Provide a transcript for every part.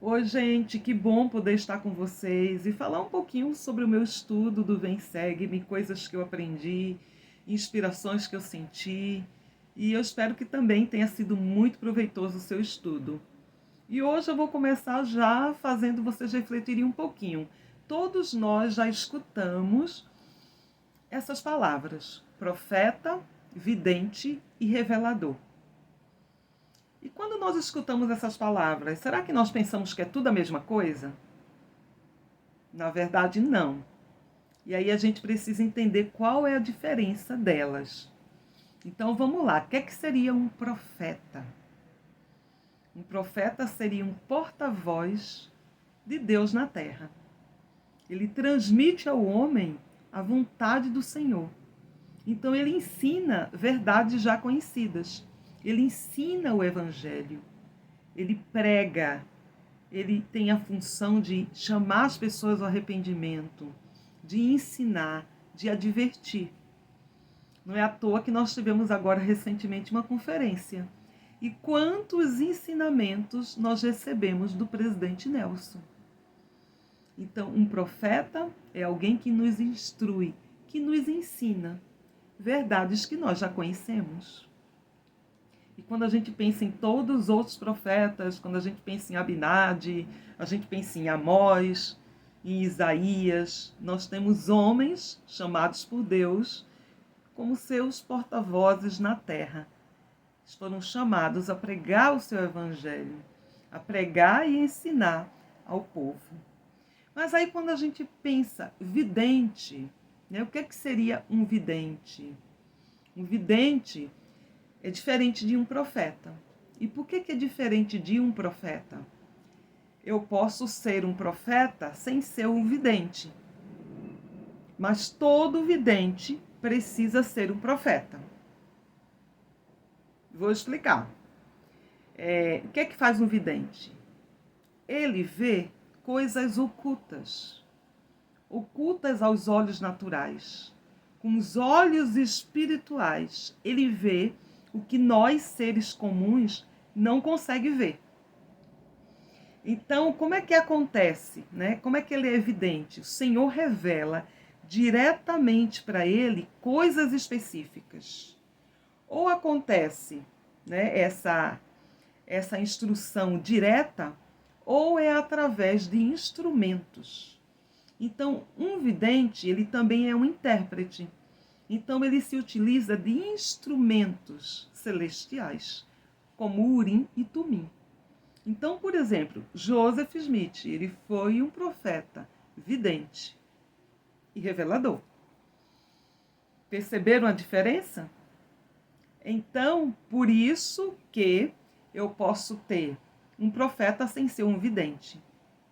Oi, gente, que bom poder estar com vocês e falar um pouquinho sobre o meu estudo do Vem Segue-me, coisas que eu aprendi, inspirações que eu senti, e eu espero que também tenha sido muito proveitoso o seu estudo. E hoje eu vou começar já fazendo vocês refletirem um pouquinho. Todos nós já escutamos essas palavras: profeta, vidente e revelador. E quando nós escutamos essas palavras, será que nós pensamos que é tudo a mesma coisa? Na verdade, não. E aí a gente precisa entender qual é a diferença delas. Então vamos lá, o que é que seria um profeta? Um profeta seria um porta-voz de Deus na terra. Ele transmite ao homem a vontade do Senhor. Então ele ensina verdades já conhecidas. Ele ensina o evangelho. Ele prega. Ele tem a função de chamar as pessoas ao arrependimento, de ensinar, de advertir. Não é à toa que nós tivemos agora recentemente uma conferência. E quantos ensinamentos nós recebemos do presidente Nelson. Então, um profeta é alguém que nos instrui, que nos ensina verdades que nós já conhecemos. E quando a gente pensa em todos os outros profetas, quando a gente pensa em Abinadi, a gente pensa em Amós, em Isaías, nós temos homens chamados por Deus como seus porta-vozes na terra. Eles foram chamados a pregar o seu evangelho, a pregar e ensinar ao povo. Mas aí quando a gente pensa vidente, né, o que seria um vidente? Um vidente é diferente de um profeta. E por que é diferente de um profeta? Eu posso ser um profeta sem ser um vidente. Mas todo vidente precisa ser um profeta. Vou explicar. O que é que faz um vidente? Ele vê coisas ocultas. Ocultas aos olhos naturais. Com os olhos espirituais, ele vê o que nós, seres comuns, não conseguem ver. Então, como é que acontece? Né? Como é que ele é evidente? O Senhor revela diretamente para ele coisas específicas. Ou acontece, né, essa instrução direta, ou é através de instrumentos. Então, um vidente, ele também é um intérprete. Então, ele se utiliza de instrumentos celestiais, como Urim e Tumim. Então, por exemplo, Joseph Smith, ele foi um profeta, vidente e revelador. Perceberam a diferença? Então, por isso que eu posso ter um profeta sem ser um vidente,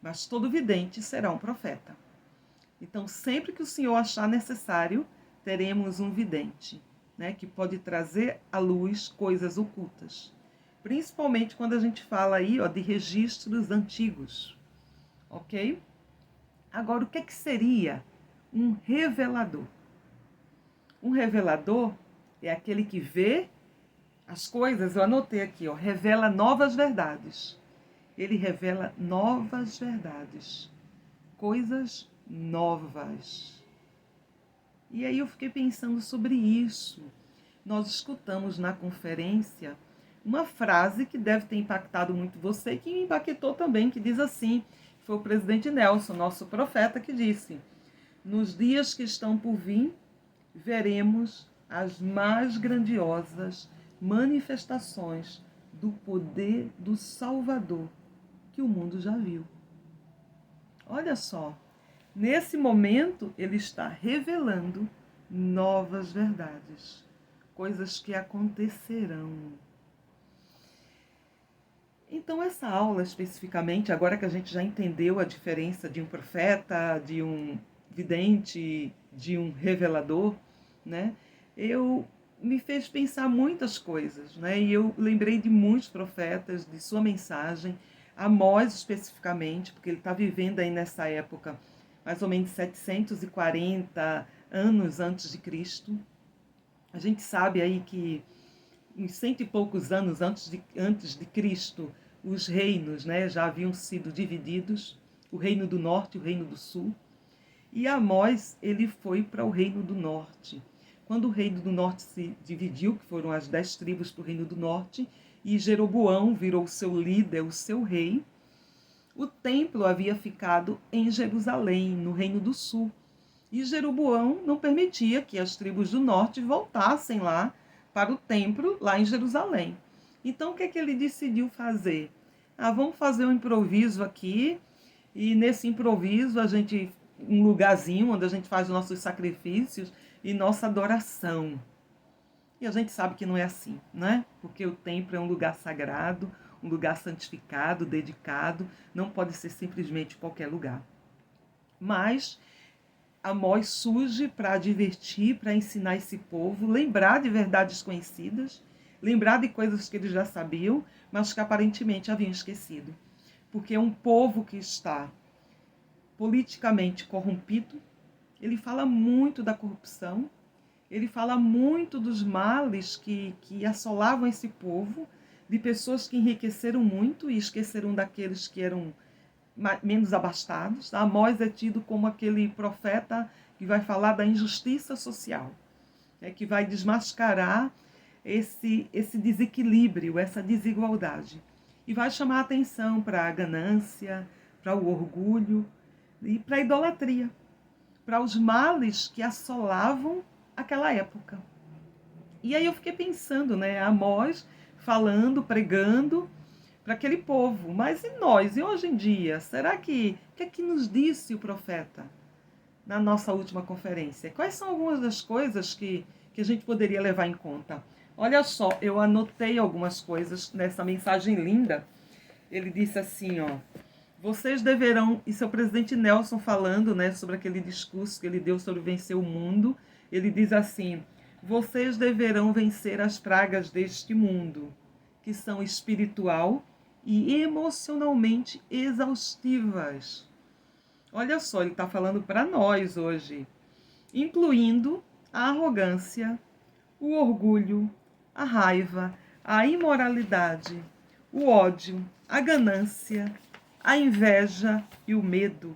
mas todo vidente será um profeta. Então, sempre que o Senhor achar necessário, teremos um vidente, né, que pode trazer à luz coisas ocultas. Principalmente quando a gente fala aí, de registros antigos. Ok? Agora, o que seria um revelador? Um revelador é aquele que vê as coisas, eu anotei aqui, revela novas verdades. Ele revela novas verdades. Coisas novas. E aí eu fiquei pensando sobre isso. Nós escutamos na conferência uma frase que deve ter impactado muito você e que me impactou também, que diz assim, foi o presidente Nelson, nosso profeta, que disse: nos dias que estão por vir, veremos as mais grandiosas manifestações do poder do Salvador que o mundo já viu. Olha só, nesse momento ele está revelando novas verdades, coisas que acontecerão. Então essa aula especificamente, agora que a gente já entendeu a diferença de um profeta, de um vidente, de um revelador, né? Me fez pensar muitas coisas, né? E eu lembrei de muitos profetas, de sua mensagem, Amós especificamente, porque ele está vivendo aí nessa época, mais ou menos 740 anos antes de Cristo. A gente sabe aí que em 100 e poucos anos antes de Cristo, os reinos, né, já haviam sido divididos, o reino do norte e o reino do sul. E Amós, ele foi para o reino do norte. Quando o reino do norte se dividiu, que foram as 10 tribos para o reino do norte, e Jeroboão virou o seu líder, o seu rei, o templo havia ficado em Jerusalém, no reino do sul. E Jeroboão não permitia que as tribos do norte voltassem lá para o templo, lá em Jerusalém. Então, o que é que ele decidiu fazer? Vamos fazer um improviso aqui, e nesse improviso um lugarzinho onde a gente faz os nossos sacrifícios e nossa adoração. E a gente sabe que não é assim, né? Porque o templo é um lugar sagrado, um lugar santificado, dedicado, não pode ser simplesmente qualquer lugar. Mas Amós surge para advertir, para ensinar esse povo, lembrar de verdades conhecidas, lembrar de coisas que eles já sabiam, mas que aparentemente haviam esquecido. Porque é um povo que está politicamente corrompido, ele fala muito da corrupção, ele fala muito dos males que assolavam esse povo, de pessoas que enriqueceram muito e esqueceram daqueles que eram menos abastados. Amós é tido como aquele profeta que vai falar da injustiça social, que vai desmascarar esse desequilíbrio, essa desigualdade. E vai chamar a atenção para a ganância, para o orgulho e para a idolatria, para os males que assolavam aquela época. E aí eu fiquei pensando, né, Amós falando, pregando para aquele povo. Mas e nós? E hoje em dia? Será que... O que é que nos disse o profeta na nossa última conferência? Quais são algumas das coisas que a gente poderia levar em conta? Olha só, eu anotei algumas coisas nessa mensagem linda. Ele disse assim, ó: vocês deverão... Isso é o presidente Nelson falando, né, sobre aquele discurso que ele deu sobre vencer o mundo. Ele diz assim: vocês deverão vencer as pragas deste mundo, que são espiritual e emocionalmente exaustivas. Olha só, ele está falando para nós hoje, incluindo a arrogância, o orgulho, a raiva, a imoralidade, o ódio, a ganância, a inveja e o medo.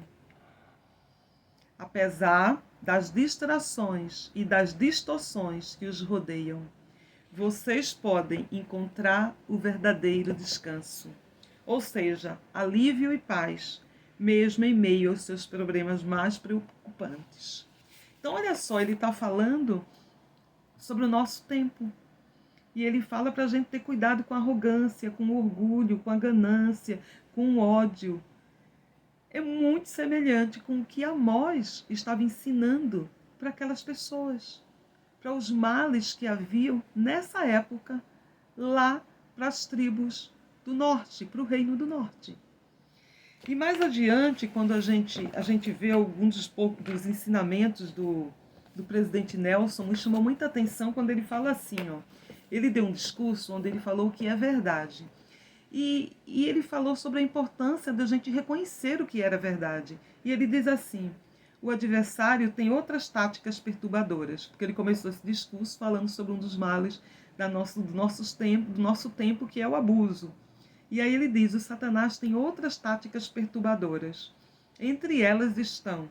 Apesar das distrações e das distorções que os rodeiam, vocês podem encontrar o verdadeiro descanso, ou seja, alívio e paz, mesmo em meio aos seus problemas mais preocupantes. Então, olha só, ele está falando sobre o nosso tempo. E ele fala para a gente ter cuidado com a arrogância, com o orgulho, com a ganância, com o ódio. É muito semelhante com o que Amós estava ensinando para aquelas pessoas, para os males que haviam nessa época, lá para as tribos do norte, para o reino do norte. E mais adiante, quando a gente vê alguns dos ensinamentos do presidente Nelson, me chamou muita atenção quando ele fala assim, ó, ele deu um discurso onde ele falou o que é verdade. E ele falou sobre a importância da gente reconhecer o que era verdade. E ele diz assim: o adversário tem outras táticas perturbadoras, porque ele começou esse discurso falando sobre um dos males do nosso tempo, que é o abuso. E aí ele diz: o Satanás tem outras táticas perturbadoras. Entre elas estão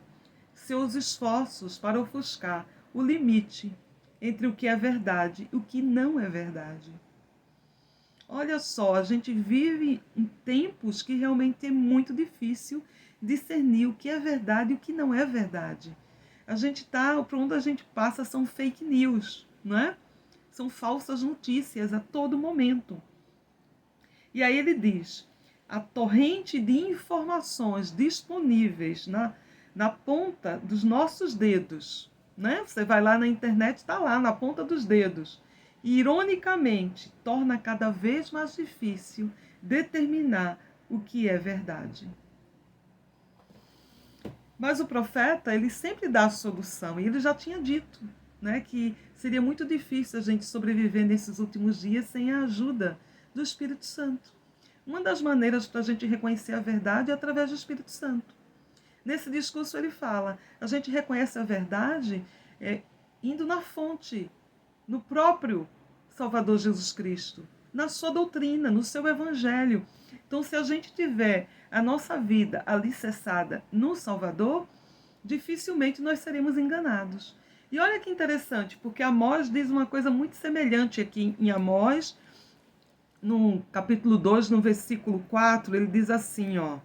seus esforços para ofuscar o limite entre o que é verdade e o que não é verdade. Olha só, a gente vive em tempos que realmente é muito difícil discernir o que é verdade e o que não é verdade. A gente está, por onde a gente passa são fake news, não é? São falsas notícias a todo momento. E aí ele diz: a torrente de informações disponíveis na ponta dos nossos dedos, né? Você vai lá na internet, está lá na ponta dos dedos. E, ironicamente, torna cada vez mais difícil determinar o que é verdade. Mas o profeta, ele sempre dá a solução, e ele já tinha dito, né, que seria muito difícil a gente sobreviver nesses últimos dias sem a ajuda do Espírito Santo. Uma das maneiras para a gente reconhecer a verdade é através do Espírito Santo. Nesse discurso ele fala, a gente reconhece a verdade indo na fonte, no próprio Salvador Jesus Cristo, na sua doutrina, no seu evangelho. Então, se a gente tiver a nossa vida alicerçada no Salvador, dificilmente nós seremos enganados. E olha que interessante, porque Amós diz uma coisa muito semelhante aqui em Amós, no capítulo 2, no versículo 4, ele diz assim, ó: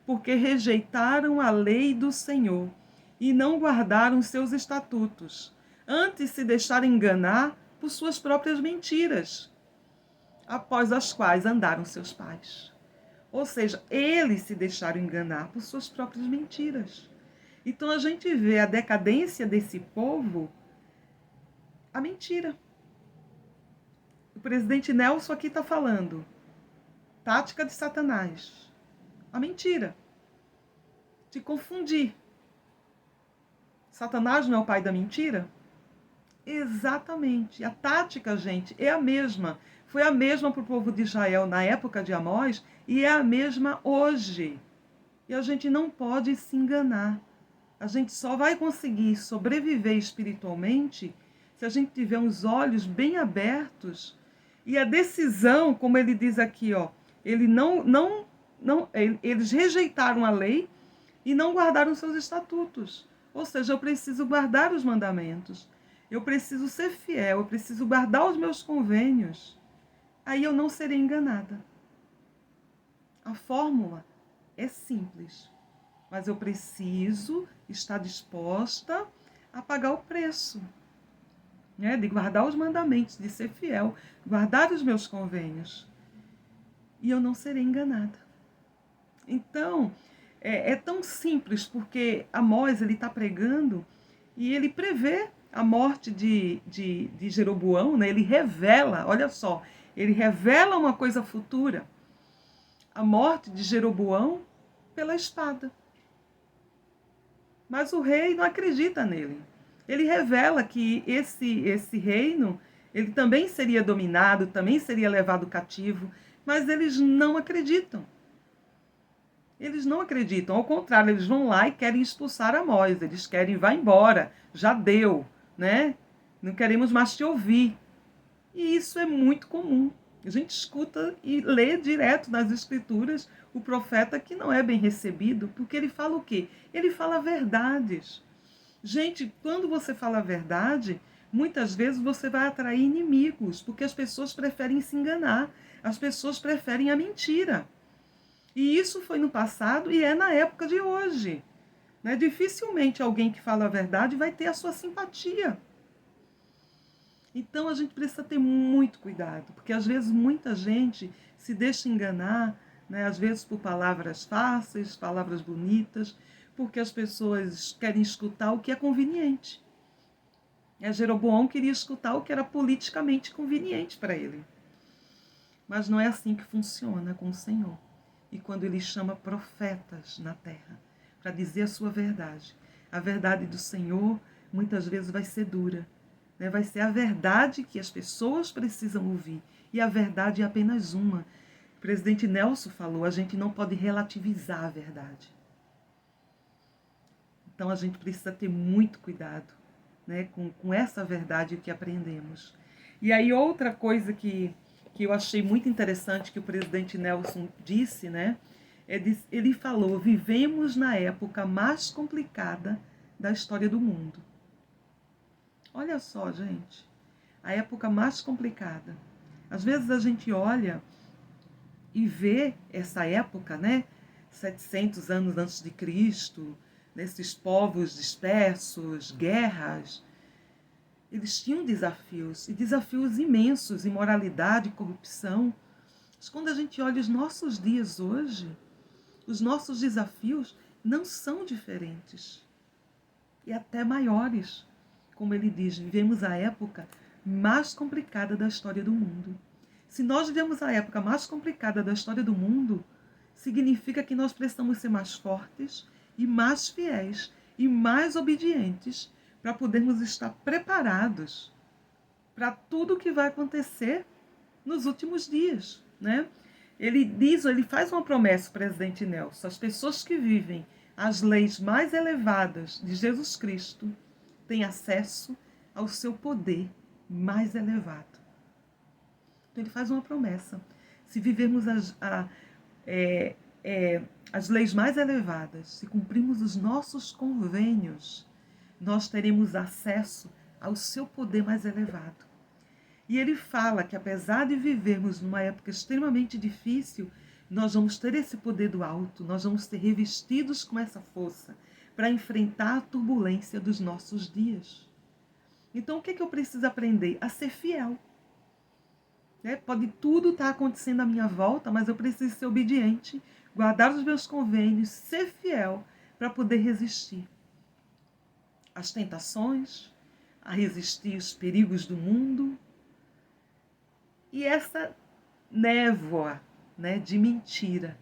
porque rejeitaram a lei do Senhor e não guardaram seus estatutos, antes se deixaram enganar por suas próprias mentiras, após as quais andaram seus pais. Ou seja, eles se deixaram enganar por suas próprias mentiras. Então a gente vê a decadência desse povo, a mentira. O presidente Nelson aqui está falando, tática de Satanás, a mentira, te confundir. Satanás não é o pai da mentira? Exatamente. A tática, gente, é a mesma. Foi a mesma para o povo de Israel na época de Amós e é a mesma hoje. E a gente não pode se enganar. A gente só vai conseguir sobreviver espiritualmente se a gente tiver os olhos bem abertos. E a decisão, como ele diz aqui, ó, eles rejeitaram a lei e não guardaram seus estatutos. Ou seja, eu preciso guardar os mandamentos. Eu preciso ser fiel, eu preciso guardar os meus convênios. Aí eu não serei enganada. A fórmula é simples, mas eu preciso estar disposta a pagar o preço, né? De guardar os mandamentos, de ser fiel, guardar os meus convênios. E eu não serei enganada. Então, é tão simples, porque Amós está pregando e ele prevê a morte de Jeroboão, né? Ele revela, olha só, ele revela uma coisa futura, a morte de Jeroboão pela espada. Mas o rei não acredita nele. Ele revela que esse reino, ele também seria dominado, também seria levado cativo, mas eles não acreditam. Eles não acreditam, ao contrário, eles vão lá e querem expulsar Amós, eles querem, vá embora, já deu, né? Não queremos mais te ouvir. E isso é muito comum. A gente escuta e lê direto nas escrituras o profeta que não é bem recebido, porque ele fala o quê? Ele fala verdades. Gente, quando você fala a verdade, muitas vezes você vai atrair inimigos, porque as pessoas preferem se enganar, as pessoas preferem a mentira. E isso foi no passado e é na época de hoje. Né? Dificilmente alguém que fala a verdade vai ter a sua simpatia. Então a gente precisa ter muito cuidado, porque às vezes muita gente se deixa enganar, né? Às vezes por palavras fáceis, palavras bonitas, porque as pessoas querem escutar o que é conveniente. E Jeroboão queria escutar o que era politicamente conveniente para ele. Mas não é assim que funciona com o Senhor. E quando ele chama profetas na terra para dizer a sua verdade, a verdade do Senhor muitas vezes vai ser dura, né? Vai ser a verdade que as pessoas precisam ouvir, e a verdade é apenas uma. O presidente Nelson falou, a gente não pode relativizar a verdade. Então a gente precisa ter muito cuidado, né, com essa verdade que aprendemos. E aí outra coisa que eu achei muito interessante que o presidente Nelson disse, né? Ele falou, vivemos na época mais complicada da história do mundo. Olha só, gente, a época mais complicada. Às vezes a gente olha e vê essa época, né? 700 anos antes de Cristo, nesses povos dispersos, guerras. Eles tinham desafios, e desafios imensos, imoralidade, corrupção. Mas quando a gente olha os nossos dias hoje, os nossos desafios não são diferentes. E até maiores. Como ele diz, vivemos a época mais complicada da história do mundo. Se nós vivemos a época mais complicada da história do mundo, significa que nós precisamos ser mais fortes e mais fiéis e mais obedientes para podermos estar preparados para tudo o que vai acontecer nos últimos dias, né? Ele faz uma promessa, o presidente Nelson, as pessoas que vivem as leis mais elevadas de Jesus Cristo têm acesso ao seu poder mais elevado. Então ele faz uma promessa. Se vivermos as leis mais elevadas, se cumprirmos os nossos convênios, nós teremos acesso ao seu poder mais elevado. E ele fala que apesar de vivermos numa época extremamente difícil, nós vamos ter esse poder do alto, nós vamos ser revestidos com essa força para enfrentar a turbulência dos nossos dias. Então o que eu preciso aprender? A ser fiel. Pode tudo estar acontecendo à minha volta, mas eu preciso ser obediente, guardar os meus convênios, ser fiel para poder resistir às tentações, a resistir aos perigos do mundo. E essa névoa, de mentira,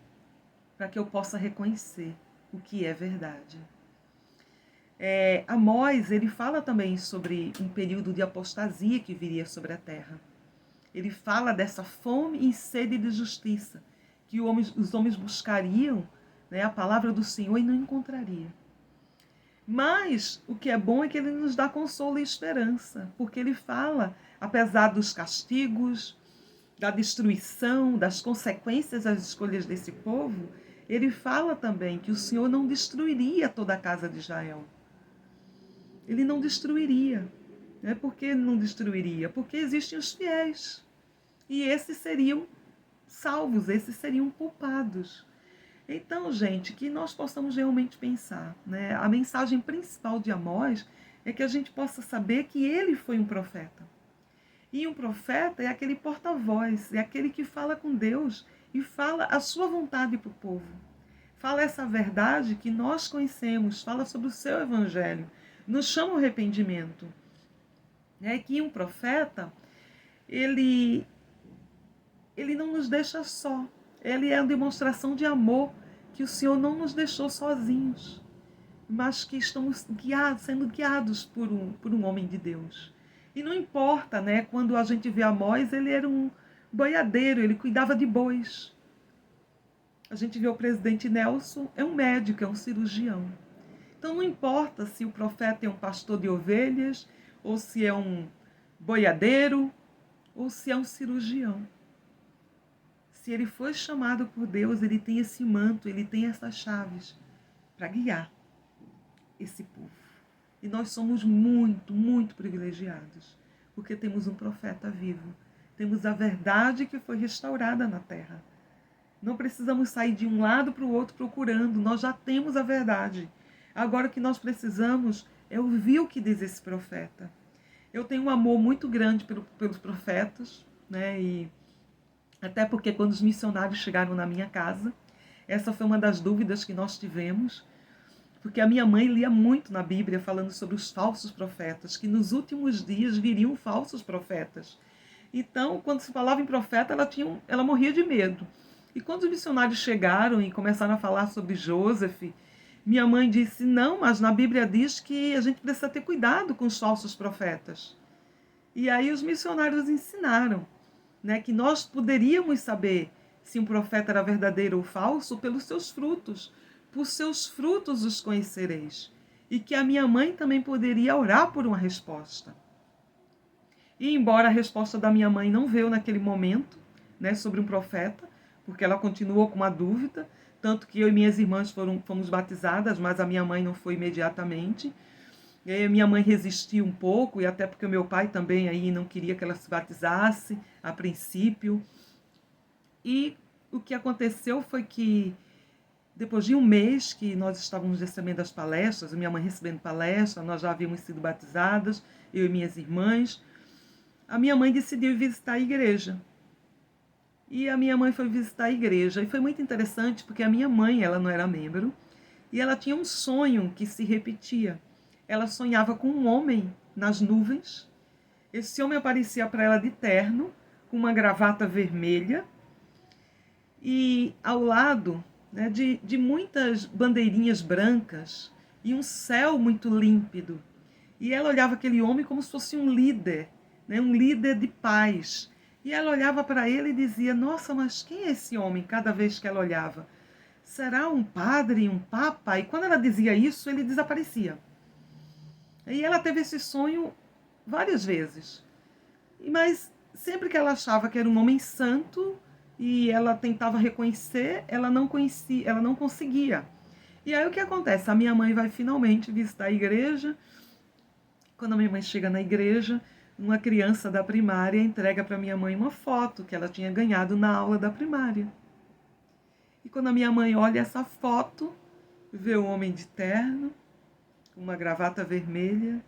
para que eu possa reconhecer o que é verdade. Amós, ele fala também sobre um período de apostasia que viria sobre a terra. Ele fala dessa fome e sede de justiça, que os homens buscariam, a palavra do Senhor e não encontrariam. Mas o que é bom é que ele nos dá consolo e esperança, porque ele fala, apesar dos castigos, da destruição, das consequências das escolhas desse povo, ele fala também que o Senhor não destruiria toda a casa de Israel. Ele não destruiria. Por que ele não destruiria? Porque existem os fiéis. E esses seriam salvos, esses seriam poupados. Então, gente, que nós possamos realmente pensar. A mensagem principal de Amós é que a gente possa saber que ele foi um profeta. E um profeta é aquele porta-voz, é aquele que fala com Deus e fala a sua vontade para o povo. Fala essa verdade que nós conhecemos, fala sobre o seu evangelho, nos chama ao arrependimento. Que um profeta, ele não nos deixa só. Ele é a demonstração de amor, que o Senhor não nos deixou sozinhos, mas que estamos sendo guiados por um homem de Deus. E não importa, quando a gente vê Amós, ele era um boiadeiro, ele cuidava de bois. A gente vê o presidente Nelson, é um médico, é um cirurgião. Então não importa se o profeta é um pastor de ovelhas, ou se é um boiadeiro, ou se é um cirurgião. Se ele foi chamado por Deus, ele tem esse manto, ele tem essas chaves para guiar esse povo. E nós somos muito, muito privilegiados, porque temos um profeta vivo. Temos a verdade que foi restaurada na terra. Não precisamos sair de um lado para o outro procurando, nós já temos a verdade. Agora o que nós precisamos é ouvir o que diz esse profeta. Eu tenho um amor muito grande pelos profetas, e até porque quando os missionários chegaram na minha casa, essa foi uma das dúvidas que nós tivemos, porque a minha mãe lia muito na Bíblia falando sobre os falsos profetas, que nos últimos dias viriam falsos profetas. Então, quando se falava em profeta, ela morria de medo. E quando os missionários chegaram e começaram a falar sobre Joseph, minha mãe disse, não, mas na Bíblia diz que a gente precisa ter cuidado com os falsos profetas. E aí os missionários ensinaram, que nós poderíamos saber se um profeta era verdadeiro ou falso pelos seus frutos. Por seus frutos os conhecereis. E que a minha mãe também poderia orar por uma resposta. E embora a resposta da minha mãe não veio naquele momento, sobre um profeta, porque ela continuou com uma dúvida, tanto que eu e minhas irmãs fomos batizadas, mas a minha mãe não foi imediatamente. E aí a minha mãe resistiu um pouco, e até porque o meu pai também aí não queria que ela se batizasse a princípio. E o que aconteceu foi que, depois de um mês que nós estávamos recebendo as palestras, minha mãe recebendo palestra, nós já havíamos sido batizadas, eu e minhas irmãs, a minha mãe decidiu ir visitar a igreja. E a minha mãe foi visitar a igreja. E foi muito interessante, porque a minha mãe, ela não era membro, e ela tinha um sonho que se repetia. Ela sonhava com um homem nas nuvens. Esse homem aparecia para ela de terno, com uma gravata vermelha, e ao lado, de muitas bandeirinhas brancas e um céu muito límpido. E ela olhava aquele homem como se fosse um líder de paz. E ela olhava para ele e dizia, nossa, mas quem é esse homem? Cada vez que ela olhava. Será um padre, um papa? E quando ela dizia isso, ele desaparecia. E ela teve esse sonho várias vezes. Mas sempre que ela achava que era um homem santo, e ela tentava reconhecer, ela não conhecia, ela não conseguia. E aí o que acontece? A minha mãe vai finalmente visitar a igreja. Quando a minha mãe chega na igreja, uma criança da primária entrega para minha mãe uma foto que ela tinha ganhado na aula da primária. E quando a minha mãe olha essa foto, vê o homem de terno, com uma gravata vermelha,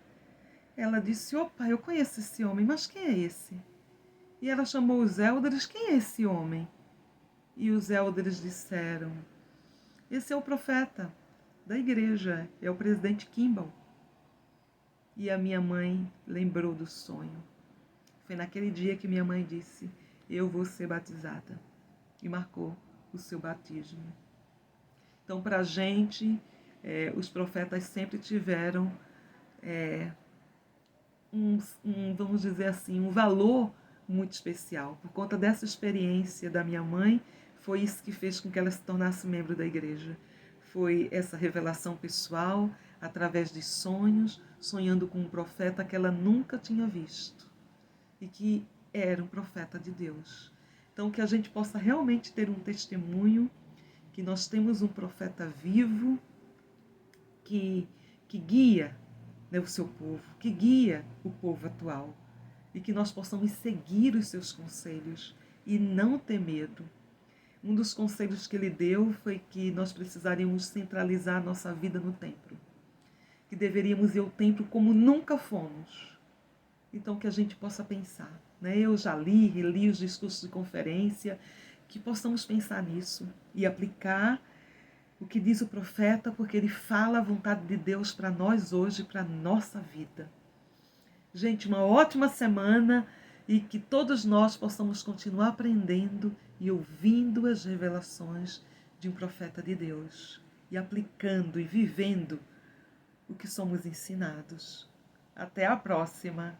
ela disse: opa, eu conheço esse homem, mas quem é esse? E ela chamou os elders: quem é esse homem? E os elders disseram: esse é o profeta da igreja, é o presidente Kimball. E a minha mãe lembrou do sonho. Foi naquele dia que minha mãe disse: eu vou ser batizada. E marcou o seu batismo. Então, para a gente, os profetas sempre tiveram vamos dizer assim, um valor muito especial. Por conta dessa experiência da minha mãe, foi isso que fez com que ela se tornasse membro da igreja. Foi essa revelação pessoal, através de sonhos, sonhando com um profeta que ela nunca tinha visto e que era um profeta de Deus. Então, que a gente possa realmente ter um testemunho que nós temos um profeta vivo que guia, né, o seu povo, que guia o povo atual, e que nós possamos seguir os seus conselhos e não ter medo. Um dos conselhos que ele deu foi que nós precisaríamos centralizar a nossa vida no templo, que deveríamos ir ao templo como nunca fomos. Então, que a gente possa pensar, né? Eu já reli os discursos de conferência, que possamos pensar nisso e aplicar o que diz o profeta, porque ele fala a vontade de Deus para nós hoje, para a nossa vida. Gente, uma ótima semana e que todos nós possamos continuar aprendendo e ouvindo as revelações de um profeta de Deus e aplicando e vivendo o que somos ensinados. Até a próxima!